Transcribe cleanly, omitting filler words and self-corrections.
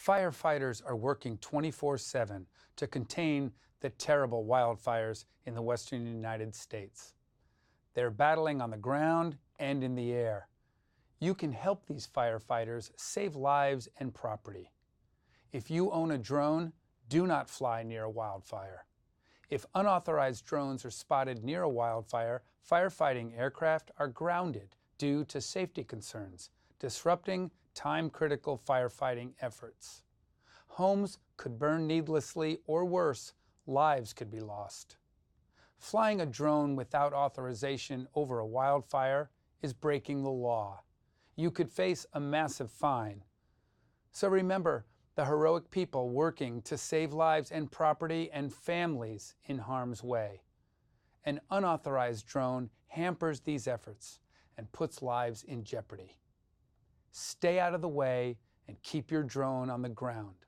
Firefighters are working 24/7 to contain the terrible wildfires in the western United States. They're battling on the ground and in the air. You can help these firefighters save lives and property. If you own a drone, do not fly near a wildfire. If unauthorized drones are spotted near a wildfire, firefighting aircraft are grounded due to safety concerns, disrupting time-critical firefighting efforts. Homes could burn needlessly, or worse, lives could be lost. Flying a drone without authorization over a wildfire is breaking the law. You could face a massive fine. So remember the heroic people working to save lives and property and families in harm's way. An unauthorized drone hampers these efforts and puts lives in jeopardy. Stay out of the way and keep your drone on the ground.